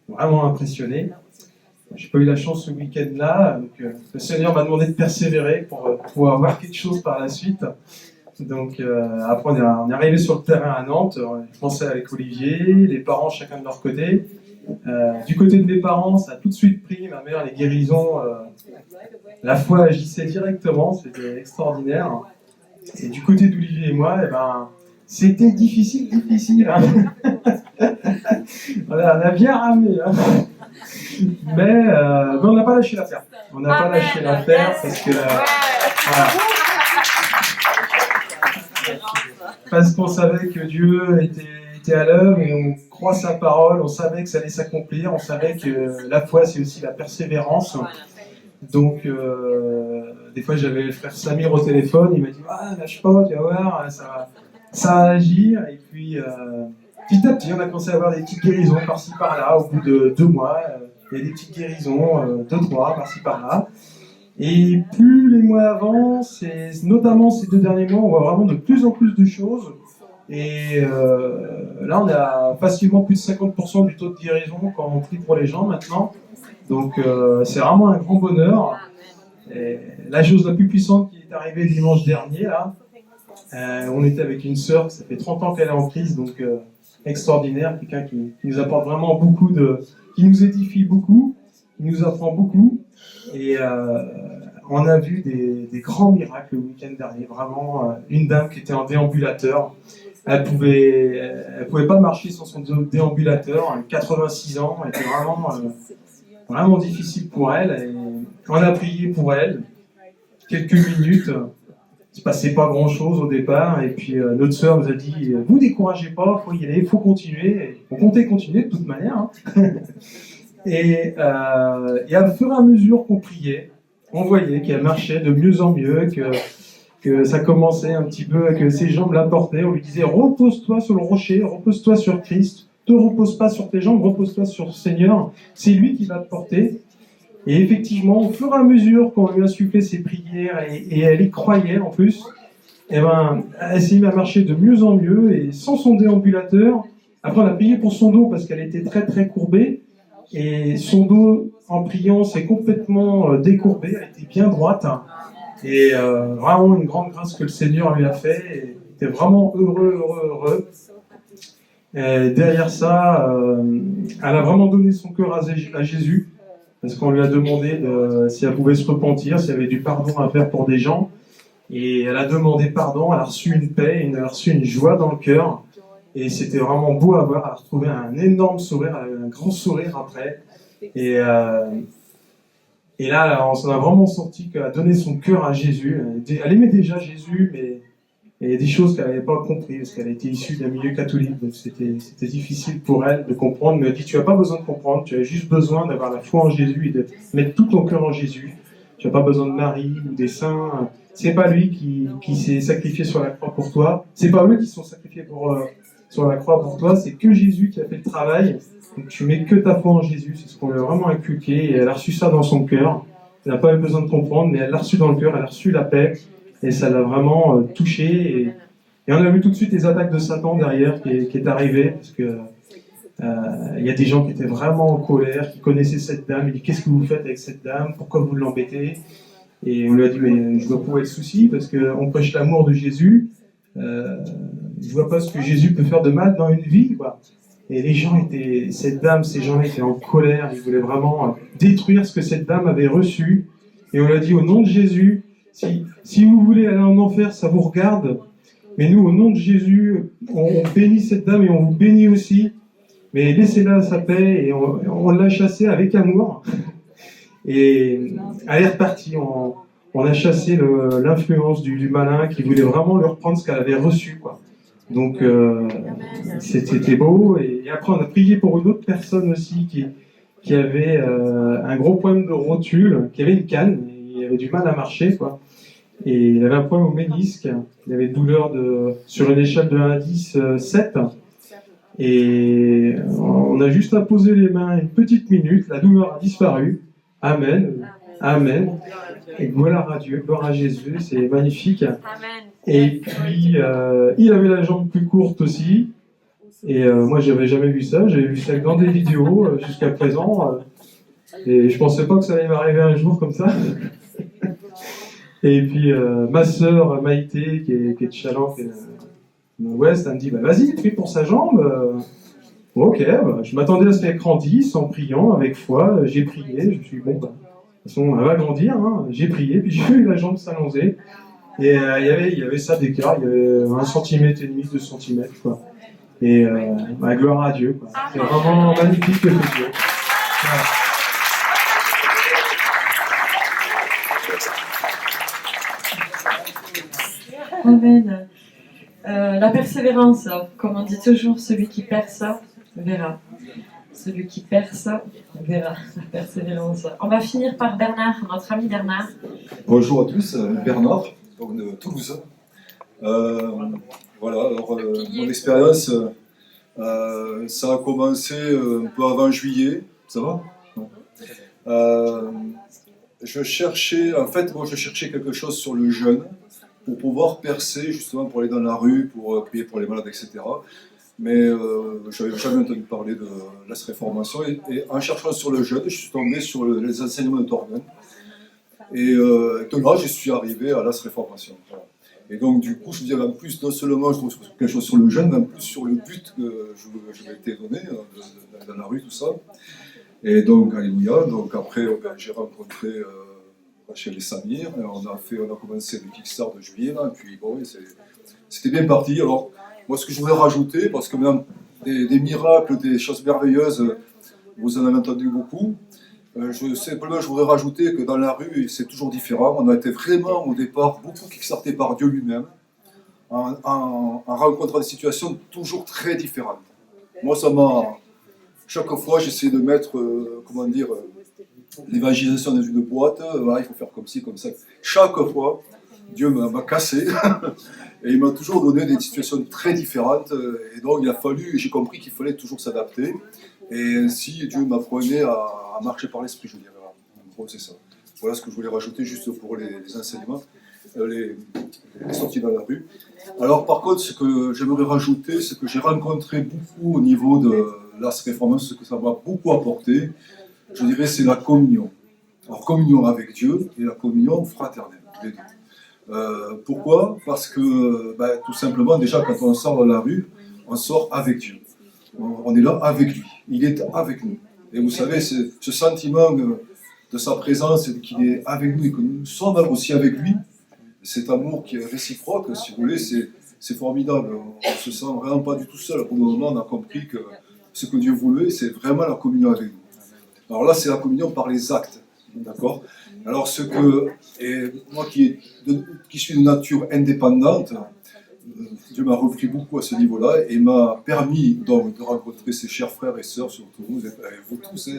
vraiment impressionné. J'ai pas eu la chance ce week-end-là, donc le Seigneur m'a demandé de persévérer pour pouvoir avoir quelque chose par la suite. Donc après on est arrivé sur le terrain à Nantes, je pensais avec Olivier, les parents chacun de leur côté. Du côté de mes parents, ça a tout de suite pris, ma mère, les guérisons, la foi agissait directement, c'était extraordinaire. Et du côté d'Olivier et moi, eh ben, c'était difficile. Hein. On a bien ramé. Hein. Mais on n'a pas lâché l'affaire. On n'a pas lâché l'affaire parce que... voilà. Parce qu'on savait que Dieu était à l'œuvre et on croit sa parole, on savait que ça allait s'accomplir, on savait que la foi c'est aussi la persévérance. Donc des fois j'avais le frère Samir au téléphone, il m'a dit ah lâche pas, tu vas voir, ça va agir. Et puis petit à petit on a commencé à avoir des petites guérisons par-ci par-là. Au bout de 2 mois, il y a des petites guérisons, 2-3 par-ci par-là. Et plus les mois avancent, et notamment ces 2 derniers mois, on voit vraiment de plus en plus de choses. Et là, on a facilement plus de 50% du taux de guérison quand on prie pour les gens maintenant. Donc, c'est vraiment un grand bonheur. Et la chose la plus puissante qui est arrivée dimanche dernier, là, on était avec une sœur, ça fait 30 ans qu'elle est en crise, donc extraordinaire, quelqu'un qui nous apporte vraiment beaucoup qui nous édifie beaucoup, qui nous apprend beaucoup. Et on a vu des grands miracles le week-end dernier. Vraiment, une dame qui était en déambulateur, elle pouvait pas marcher sans son déambulateur. 86 ans, elle était vraiment difficile pour elle. Et on a prié pour elle quelques minutes. Il se passait pas grand-chose au départ. Et puis notre sœur nous a dit vous découragez pas, faut y aller, faut continuer. Et on comptait continuer de toute manière. Hein. Et à fur et à mesure qu'on priait, on voyait qu'elle marchait de mieux en mieux, que ça commençait un petit peu, que ses jambes la portaient. On lui disait repose-toi sur le rocher, repose-toi sur Christ, te repose pas sur tes jambes, repose-toi sur le Seigneur, c'est lui qui va te porter. Et effectivement, au fur et à mesure qu'on lui a insufflé ses prières, et elle y croyait en plus, eh ben, elle s'est mise à marcher de mieux en mieux, et sans son déambulateur. Après on a prié pour son dos parce qu'elle était très très courbée. Et son dos, en priant, s'est complètement décourbé, elle était bien droite. Et vraiment une grande grâce que le Seigneur lui a fait. Et il était vraiment heureux. Et derrière ça, elle a vraiment donné son cœur à Jésus. Parce qu'on lui a demandé si elle pouvait se repentir, s'il y avait du pardon à faire pour des gens. Et elle a demandé pardon, elle a reçu une paix, elle a reçu une joie dans le cœur. Et c'était vraiment beau à voir. Elle a retrouvé un énorme sourire, un grand sourire après. Et là, on s'en a vraiment sorti qu'elle a donné son cœur à Jésus. Elle aimait déjà Jésus, mais il y a des choses qu'elle n'avait pas compris, parce qu'elle était issue d'un milieu catholique. Donc c'était difficile pour elle de comprendre. Mais elle dit, tu n'as pas besoin de comprendre, tu as juste besoin d'avoir la foi en Jésus et de mettre tout ton cœur en Jésus. Tu n'as pas besoin de Marie ou des saints. C'est pas lui qui s'est sacrifié sur la croix pour toi. C'est pas eux qui se sont sacrifiés sur la croix pour toi, c'est que Jésus qui a fait le travail. Donc tu mets que ta foi en Jésus, c'est ce qu'on lui a vraiment inculqué, et elle a reçu ça dans son cœur. Elle n'a pas eu besoin de comprendre, mais elle l'a reçu dans le cœur, elle a reçu la paix, et ça l'a vraiment touchée. Et on a vu tout de suite les attaques de Satan derrière qui est arrivé, parce que il y a des gens qui étaient vraiment en colère, qui connaissaient cette dame, ils disent qu'est-ce que vous faites avec cette dame, pourquoi vous l'embêtez? Et on lui a dit mais je vois pas le souci, parce qu'on prêche l'amour de Jésus. Je vois pas ce que Jésus peut faire de mal dans une vie, quoi. Et les gens ces gens-là étaient en colère, ils voulaient vraiment détruire ce que cette dame avait reçu. Et on lui a dit, au nom de Jésus, si vous voulez aller en enfer, ça vous regarde. Mais nous, au nom de Jésus, on bénit cette dame et on vous bénit aussi. Mais laissez-la à sa paix, et on l'a chassée avec amour. Et elle est repartie. On a chassé l'influence du malin qui voulait vraiment lui reprendre ce qu'elle avait reçu, quoi. Donc c'était beau. Et après on a prié pour une autre personne aussi qui avait un gros problème de rotule, qui avait une canne, il avait du mal à marcher, quoi. Et il avait un problème au ménisque, il avait une douleur sur une échelle de 1 à 10, 7. Et on a juste imposé les mains une petite minute, la douleur a disparu. Amen. Amen. Et gloire à Dieu, gloire à Jésus, c'est magnifique. Amen. Et puis, il avait la jambe plus courte aussi. Et moi, j'avais jamais vu ça. J'avais vu ça que dans des vidéos jusqu'à présent. Et je pensais pas que ça allait m'arriver un jour comme ça. Et puis ma sœur Maïté, qui est de Chaland, qui est dans l'Ouest, elle me dit bah, vas-y, prie pour sa jambe. Ok, bah, je m'attendais à ce qu'elle grandisse en priant avec foi. J'ai prié. Je me suis dit bon, bah, de toute façon, elle va grandir. Hein. J'ai prié, puis j'ai vu la jambe s'allonger. Et il y avait ça d'écart. Il y avait 1,5 cm, 2 cm, quoi. Et bah, gloire à Dieu. Quoi. C'est vraiment magnifique que fait Dieu. Voilà. Amen. La persévérance, comme on dit toujours, celui qui perce verra. Celui qui perce verra. La persévérance. On va finir par Bernard, notre ami Bernard. Bonjour à tous, Bernard, donc de Toulouse. Voilà, alors mon expérience, ça a commencé un peu avant juillet, ça va? Je cherchais quelque chose sur le jeûne pour pouvoir percer, justement pour aller dans la rue, pour prier pour les malades, etc. Mais je n'avais jamais entendu parler de la réformation. Et en cherchant sur le jeûne, je suis tombé sur les enseignements de Torben. Et de là, je suis arrivé à la réformation. Voilà. Et donc, du coup, je dirais en plus, non seulement je trouve quelque chose sur le jeûne, mais en plus sur le but que je m'étais donné, dans la rue, tout ça. Et donc, alléluia. Donc, après, j'ai rencontré chez les Samir, et on a commencé le Kickstarter de juillet, là, et puis bon, c'était bien parti. Alors, moi, ce que je voudrais rajouter, parce que même des miracles, des choses merveilleuses, vous en avez entendu beaucoup. Simplement, je voudrais rajouter que dans la rue, c'est toujours différent. On a été vraiment, au départ, beaucoup kickstartés par Dieu lui-même, en rencontrant des situations toujours très différentes. Moi, chaque fois, j'essaie de mettre, l'évangélisation dans une boîte. Voilà, il faut faire comme ci, comme ça. Chaque fois, Dieu m'a cassé. Et il m'a toujours donné des situations très différentes. Et donc, j'ai compris qu'il fallait toujours s'adapter. Et ainsi, Dieu m'apprenait à marcher par l'esprit, je dirais. En gros, c'est ça. Voilà ce que je voulais rajouter juste pour les enseignements, les sorties dans la rue. Alors, par contre, ce que j'aimerais rajouter, c'est que j'ai rencontré beaucoup au niveau de la réformation, ce que ça m'a beaucoup apporté, je dirais, c'est la communion. Alors, communion avec Dieu et la communion fraternelle, les deux. Pourquoi? Parce que, tout simplement, déjà, quand on sort dans la rue, on sort avec Dieu. On est là avec lui. Il est avec nous. Et vous savez, ce sentiment de sa présence, qu'il est avec nous et que nous sommes aussi avec lui, cet amour qui est réciproque, si vous voulez, c'est formidable. On ne se sent vraiment pas du tout seul. Pour le moment, on a compris que ce que Dieu voulait, c'est vraiment la communion avec nous. Alors là, c'est la communion par les actes. D'accord? Alors, moi qui suis de nature indépendante, Dieu m'a repris beaucoup à ce niveau-là et m'a permis donc de rencontrer ses chers frères et sœurs sur Toulouse, et vous tous.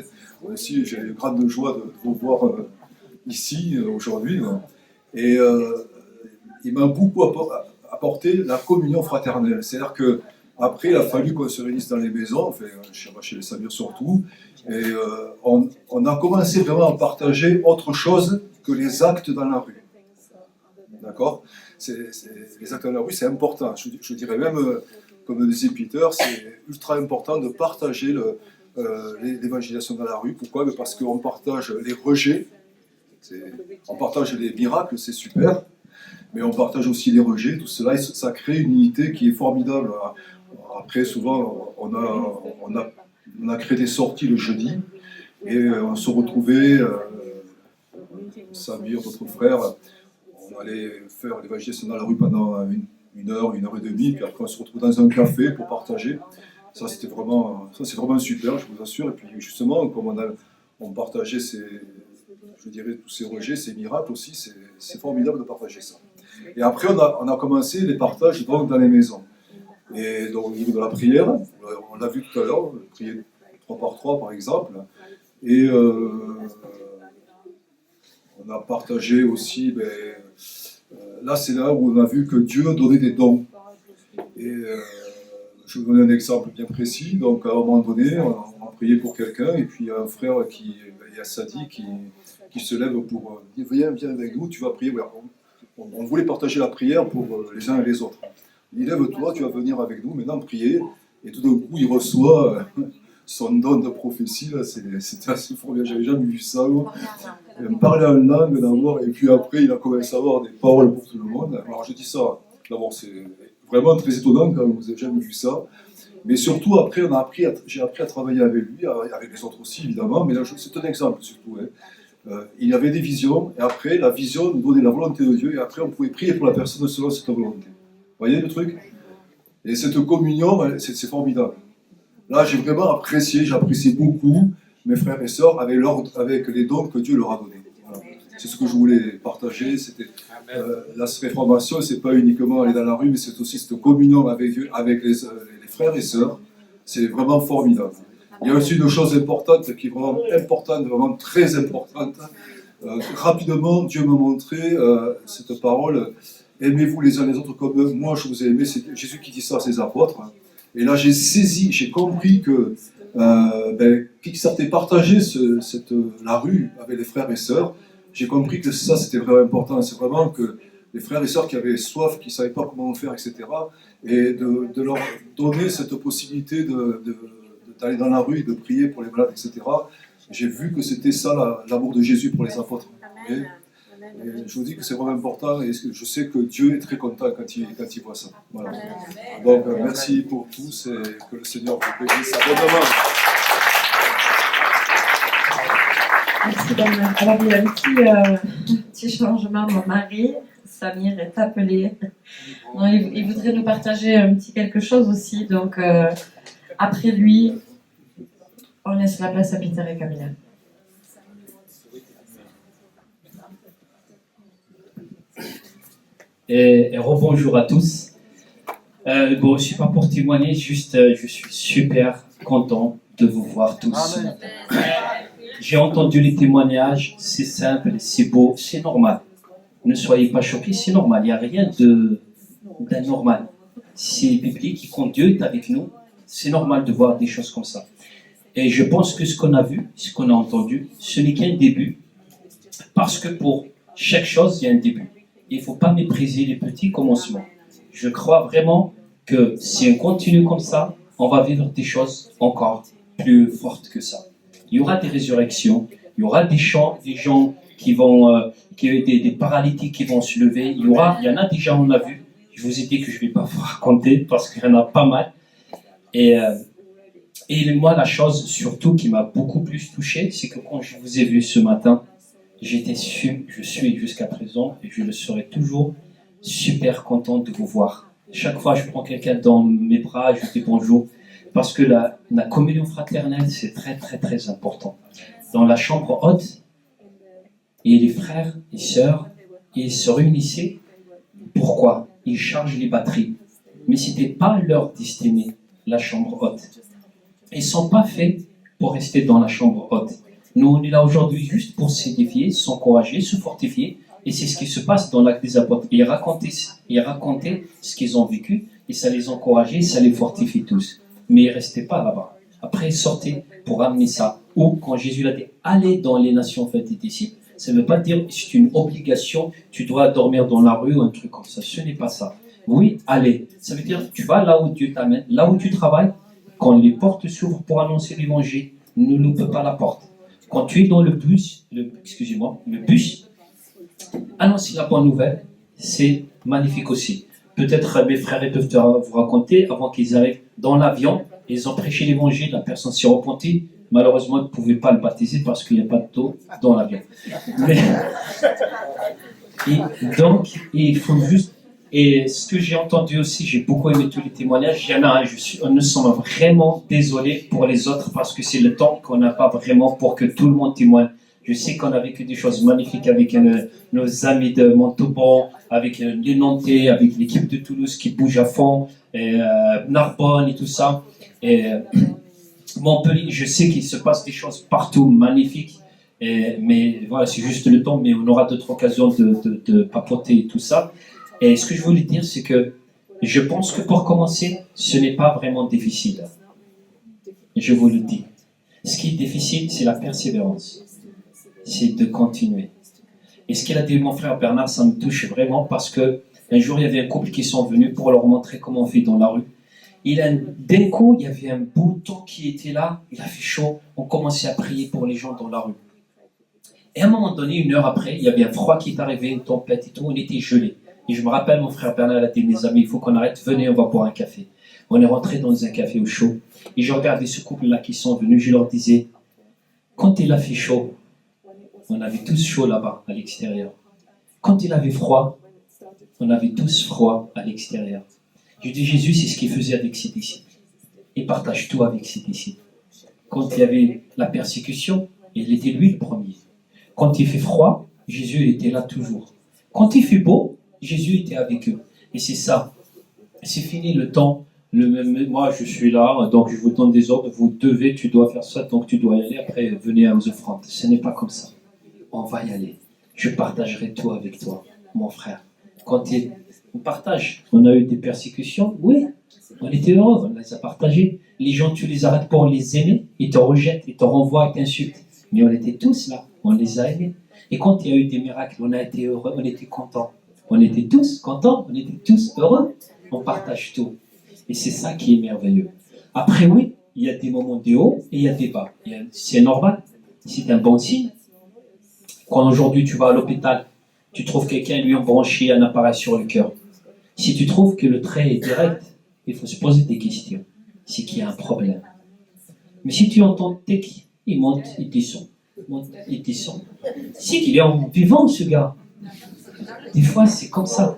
Aussi, j'ai une grande joie de vous voir ici aujourd'hui. Et il m'a beaucoup apporté la communion fraternelle. C'est-à-dire qu'après, il a fallu qu'on se réunisse dans les maisons, enfin, chez les Samir surtout, et on a commencé vraiment à partager autre chose que les actes dans la rue. D'accord? Les actes dans la rue, c'est important. Je dirais même, comme le disait Peter, c'est ultra important de partager l'évangélisation dans la rue. Pourquoi? Parce qu'on partage les rejets, on partage les miracles, c'est super, mais on partage aussi les rejets. Tout cela, ça crée une unité qui est formidable. Après, souvent, on a créé des sorties le jeudi, et on se retrouvait, Samir, votre frère, on allait faire l'évangélisation dans la rue pendant une heure et demie, puis après on se retrouve dans un café pour partager. Ça, c'est vraiment super, je vous assure. Et puis justement, comme on partageait tous ces rejets, ces miracles aussi, c'est formidable de partager ça. Et après, on a commencé les partages donc, dans les maisons. Et donc au niveau de la prière, on l'a vu tout à l'heure, prier 3 par 3 par exemple. Et on a partagé aussi, là c'est là où on a vu que Dieu donnait des dons. Et je vais vous donner un exemple bien précis. Donc à un moment donné, on a prié pour quelqu'un, et puis il y a un frère Yassadi qui se lève pour dire viens avec nous, tu vas prier. On voulait partager la prière pour les uns et les autres. Il dit lève-toi, tu vas venir avec nous maintenant prier. et tout d'un coup il reçoit son don de prophétie, là, c'était assez formidable, j'avais jamais vu ça. Il me parlait en langue d'abord, et puis après il a commencé à avoir des paroles pour tout le monde. Alors je dis ça, d'abord c'est vraiment très étonnant quand vous n'avez jamais vu ça. Mais surtout après j'ai appris à travailler avec lui, avec les autres aussi évidemment, mais là c'est un exemple surtout. Il y avait des visions, et après la vision nous donnait la volonté de Dieu, et après on pouvait prier pour la personne selon cette volonté. Vous voyez le truc? Et cette communion, c'est formidable. Là, j'ai vraiment apprécié, j'apprécie beaucoup mes frères et sœurs avec les dons que Dieu leur a donnés. Voilà. C'est ce que je voulais partager. C'était la réformation, c'est pas uniquement aller dans la rue, mais c'est aussi cette communion avec Dieu, avec les frères et sœurs. C'est vraiment formidable. Il y a aussi une chose importante qui est vraiment importante, vraiment très importante. Rapidement, Dieu m'a montré cette parole. Aimez-vous les uns les autres comme moi je vous ai aimé. C'est Jésus qui dit ça à ses apôtres. Et là, j'ai compris que Kickstarter partageait la rue avec les frères et sœurs. J'ai compris que ça, c'était vraiment important. C'est vraiment que les frères et sœurs qui avaient soif, qui ne savaient pas comment faire, etc., et de leur donner cette possibilité d'aller dans la rue et de prier pour les malades, etc. J'ai vu que c'était ça l'amour de Jésus pour les apôtres. Et je vous dis que c'est vraiment important et je sais que Dieu est très content quand il voit ça. Voilà. Donc merci pour tous et que le Seigneur vous bénisse abondamment. Merci Damien. Alors il y a un petit changement. Mon mari, Samir, est appelé. Il voudrait nous partager un petit quelque chose aussi. Donc après lui, on laisse la place à Peter et Camilla. Et rebonjour à tous. Bon, je ne suis pas pour témoigner, juste je suis super content de vous voir tous. J'ai entendu les témoignages, c'est simple, c'est beau, c'est normal. Ne soyez pas choqués, c'est normal, il n'y a rien d'anormal. C'est biblique, quand Dieu est avec nous, c'est normal de voir des choses comme ça. Et je pense que ce qu'on a vu, ce qu'on a entendu, ce n'est qu'un début, parce que pour chaque chose, il y a un début. Il ne faut pas mépriser les petits commencements. Je crois vraiment que si on continue comme ça, on va vivre des choses encore plus fortes que ça. Il y aura des résurrections, il y aura des gens qui vont, des paralytiques qui vont se lever. Il y en a déjà, on a vu. Je vous ai dit que je ne vais pas vous raconter parce qu'il y en a pas mal. Et moi, la chose surtout qui m'a beaucoup plus touché, c'est que quand je vous ai vu ce matin, je suis jusqu'à présent et je le serai toujours super content de vous voir. Chaque fois, je prends quelqu'un dans mes bras, je dis bonjour, parce que la communion fraternelle, c'est très très très important. Dans la chambre haute, et les frères et sœurs, ils se réunissaient. Pourquoi? Ils chargent les batteries. Mais ce n'était pas leur destinée, la chambre haute. Ils ne sont pas faits pour rester dans la chambre haute. Nous, on est là aujourd'hui juste pour s'édifier, s'encourager, se fortifier. Et c'est ce qui se passe dans l'Acte des Apôtres. Ils racontaient ce qu'ils ont vécu et ça les encourageait, ça les fortifie tous. Mais ils ne restaient pas là-bas. Après, ils sortaient pour amener ça. Ou quand Jésus a dit « Allez dans les nations, faites des disciples », ça ne veut pas dire que c'est une obligation, tu dois dormir dans la rue ou un truc comme ça. Ce n'est pas ça. Oui, allez. Ça veut dire tu vas là où Dieu t'amène, là où tu travailles. Quand les portes s'ouvrent pour annoncer l'évangile, ne loupe pas la porte. Quand tu es dans le bus, annoncer la bonne nouvelle, c'est magnifique aussi. Peut-être mes frères peuvent vous raconter, avant qu'ils arrivent dans l'avion, ils ont prêché l'évangile, la personne s'est repentie. Malheureusement, ils ne pouvaient pas le baptiser parce qu'il n'y a pas d'eau dans l'avion. Et donc, il faut juste... Et ce que j'ai entendu aussi, j'ai beaucoup aimé tous les témoignages. Il y en a un, nous sommes vraiment désolés pour les autres parce que c'est le temps qu'on n'a pas vraiment pour que tout le monde témoigne. Je sais qu'on a vécu des choses magnifiques avec nos amis de Montauban, avec les Nantais, avec l'équipe de Toulouse qui bouge à fond, Narbonne et tout ça. Et Montpellier, je sais qu'il se passe des choses partout magnifiques. Mais voilà, c'est juste le temps, mais on aura d'autres occasions de papoter et tout ça. Et ce que je voulais dire, c'est que je pense que pour commencer, ce n'est pas vraiment difficile. Je vous le dis. Ce qui est difficile, c'est la persévérance. C'est de continuer. Et ce qu'il a dit mon frère Bernard, ça me touche vraiment parce que un jour, il y avait un couple qui sont venus pour leur montrer comment on vit dans la rue. D'un coup, il y avait un beau temps qui était là, il a fait chaud, on commençait à prier pour les gens dans la rue. Et à un moment donné, 1 heure après, il y avait un froid qui est arrivé, une tempête et tout, on était gelés. Et je me rappelle, mon frère Bernard a dit, mes amis, il faut qu'on arrête, venez, on va boire un café. On est rentré dans un café au chaud, et je regardais ce couple-là qui sont venus, je leur disais, quand il a fait chaud, on avait tous chaud là-bas, à l'extérieur. Quand il avait froid, on avait tous froid à l'extérieur. Je dis, Jésus, c'est ce qu'il faisait avec ses disciples. Il partage tout avec ses disciples. Quand il y avait la persécution, il était lui le premier. Quand il fait froid, Jésus il était là toujours. Quand il fait beau, Jésus était avec eux. Et c'est ça. C'est fini le temps. Moi, je suis là, donc je vous donne des ordres. Vous devez, tu dois faire ça, donc tu dois y aller. Après, venez aux offrandes. Ce n'est pas comme ça. On va y aller. Je partagerai tout avec toi, mon frère. Quand on partage, on a eu des persécutions, oui, on était heureux, on les a partagées. Les gens, tu les arrêtes pour les aimer, ils te rejettent, ils te renvoient, ils t'insultent. Mais on était tous là, on les a aimés. Et quand il y a eu des miracles, on a été heureux, on était contents. On était tous contents, on était tous heureux. On partage tout. Et c'est ça qui est merveilleux. Après, oui, il y a des moments de haut et il y a des bas. C'est normal, c'est un bon signe. Quand aujourd'hui tu vas à l'hôpital, tu trouves quelqu'un, lui, ont branché un appareil sur le cœur. Si tu trouves que le trait est direct, il faut se poser des questions. C'est qu'il y a un problème. Mais si tu entends tic, il monte, il descend. Monte, il descend. C'est qu'il est en vivant, ce gars. Des fois, c'est comme ça.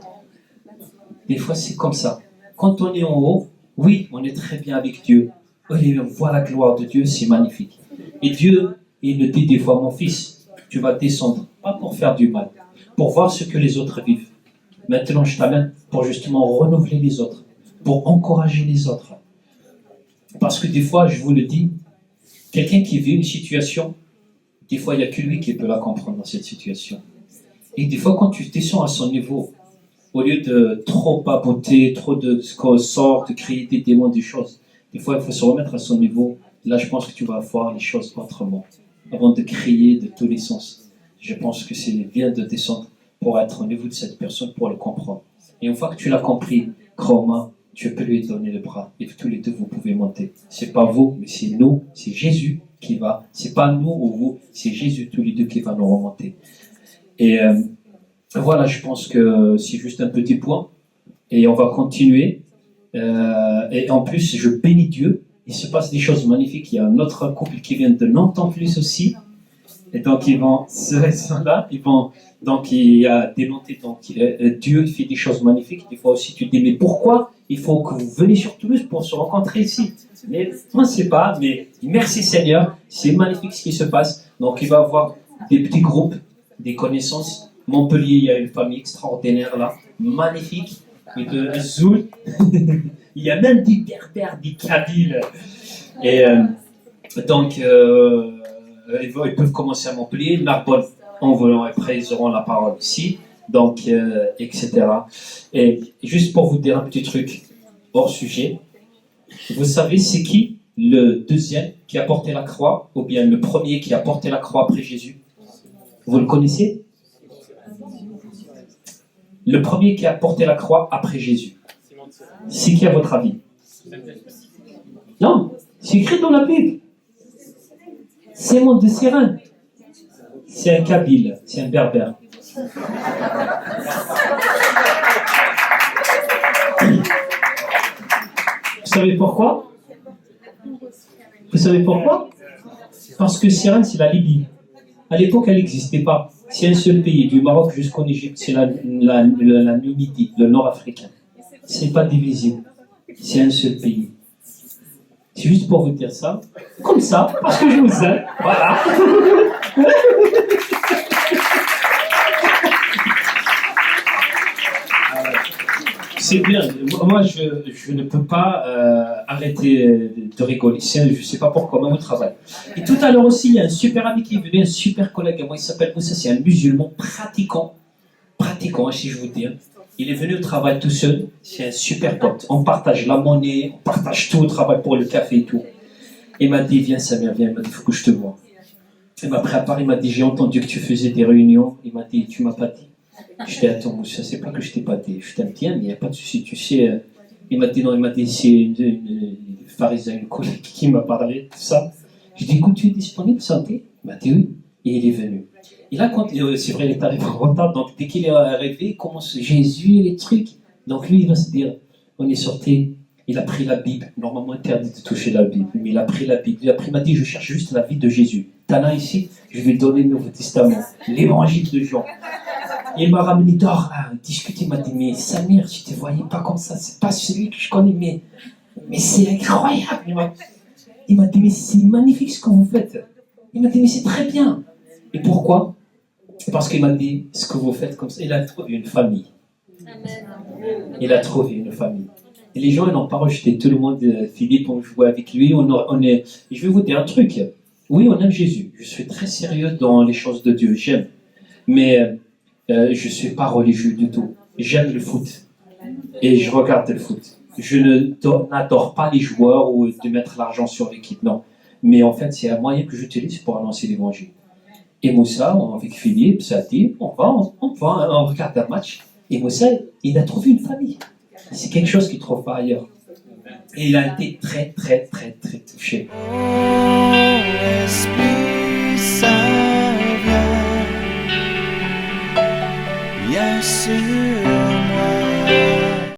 Des fois, c'est comme ça. Quand on est en haut, oui, on est très bien avec Dieu. On voit la gloire de Dieu, c'est magnifique. Et Dieu, il nous dit des fois, mon fils, tu vas descendre, pas pour faire du mal, pour voir ce que les autres vivent. Maintenant, je t'amène pour justement renouveler les autres, pour encourager les autres. Parce que des fois, je vous le dis, quelqu'un qui vit une situation, des fois, il n'y a que lui qui peut la comprendre dans cette situation. Et des fois, quand tu descends à son niveau, au lieu de trop papoter, trop de ce qu'on sort, de créer des démons, des choses, des fois, il faut se remettre à son niveau. Là, je pense que tu vas voir les choses autrement. Avant de crier de tous les sens, je pense que c'est bien de descendre pour être au niveau de cette personne, pour le comprendre. Et une fois que tu l'as compris, crois-moi, tu peux lui donner le bras. Et tous les deux, vous pouvez monter. C'est pas vous, mais c'est nous, c'est Jésus qui va. C'est pas nous ou vous, c'est Jésus tous les deux qui va nous remonter. Et voilà, je pense que c'est juste un petit point. Et on va continuer. Et en plus, je bénis Dieu. Il se passe des choses magnifiques. Il y a un autre couple qui vient de Nantes en plus aussi. Et donc, ils sont là. Donc, il y a des montées. Donc, Dieu fait des choses magnifiques. Des fois aussi, tu te dis, mais pourquoi il faut que vous veniez sur Toulouse pour se rencontrer ici? Mais moi, je ne sais pas. Mais merci Seigneur. C'est magnifique ce qui se passe. Donc, il va y avoir des petits groupes, des connaissances. Montpellier, il y a une famille extraordinaire là. Magnifique. Et de Zoul. Il y a même des Berbères, des Kabyles. Et donc, ils peuvent commencer à Montpellier, Narbonne en volant, après ils auront la parole ici, donc, etc. Et juste pour vous dire un petit truc hors sujet, vous savez c'est qui le deuxième qui a porté la croix, ou bien le premier qui a porté la croix après Jésus? Vous le connaissez? Le premier qui a porté la croix après Jésus. C'est qui à votre avis? Non, c'est écrit dans la Bible. Simon de Cyrène. C'est un Kabyle, c'est un Berbère. Vous savez pourquoi? Vous savez pourquoi? Parce que Cyrène, c'est la Libye. À l'époque, elle n'existait pas. C'est un seul pays, du Maroc jusqu'en Égypte, c'est la Numidie, le nord africain. C'est pas divisible. C'est un seul pays. C'est juste pour vous dire ça. Comme ça, parce que je vous aime. Voilà. C'est bien. Moi, je ne peux pas arrêter de rigoler. Je ne sais pas pourquoi, même au travail. Et tout à l'heure aussi, il y a un super ami qui est venu, un super collègue à moi, il s'appelle Moussa, c'est un musulman pratiquant, si je vous dis. Il est venu au travail tout seul, c'est un super pote. On partage la monnaie, on partage tout au travail pour le café et tout. Il m'a dit, viens Samir, viens, il m'a dit, il faut que je te vois. Il m'a pris à part, il m'a dit, j'ai entendu que tu faisais des réunions. Il m'a dit, tu m'as pas dit. Je t'ai attends, Moussa, c'est pas que je t'ai pas dit. Je t'aime bien, mais il n'y a pas de souci. Tu sais, Il m'a dit non, il m'a dit c'est une pharisien, une collègue qui m'a parlé de ça. Je dis écoute, tu es disponible, santé? Il m'a dit oui, et il est venu. Et là, quand c'est vrai, il est arrivé en retard, donc dès qu'il est arrivé, il commence Jésus, les trucs. Donc lui, il va se dire, on est sorti, il a pris la Bible, normalement interdit de toucher la Bible, mais il a pris la Bible, il m'a dit, je cherche juste la vie de Jésus. T'en as ici, je vais te donner le Nouveau Testament, l'évangile de Jean. Il m'a ramené dehors, là, discuter, il m'a dit, mais Samir, je ne te voyais pas comme ça, c'est pas celui que je connais, mais c'est incroyable. Il m'a dit, mais c'est magnifique ce que vous faites. Il m'a dit, mais c'est très bien. Et pourquoi? Parce qu'il m'a dit, ce que vous faites comme ça, il a trouvé une famille. Il a trouvé une famille. Et les gens, ils n'ont pas rejeté. Tout le monde, Philippe, on jouait avec lui. Je vais vous dire un truc. Oui, on aime Jésus. Je suis très sérieux dans les choses de Dieu. J'aime. Mais je ne suis pas religieux du tout. J'aime le foot. Et je regarde le foot. Je n'adore pas les joueurs ou de mettre l'argent sur l'équipe. Non. Mais en fait, c'est un moyen que j'utilise pour annoncer l'évangile. Et Moussa, avec Philippe, ça dit, on regarde un match. Et Moussa, il a trouvé une famille. C'est quelque chose qu'il ne trouve pas ailleurs. Et il a été très, très, très, très touché.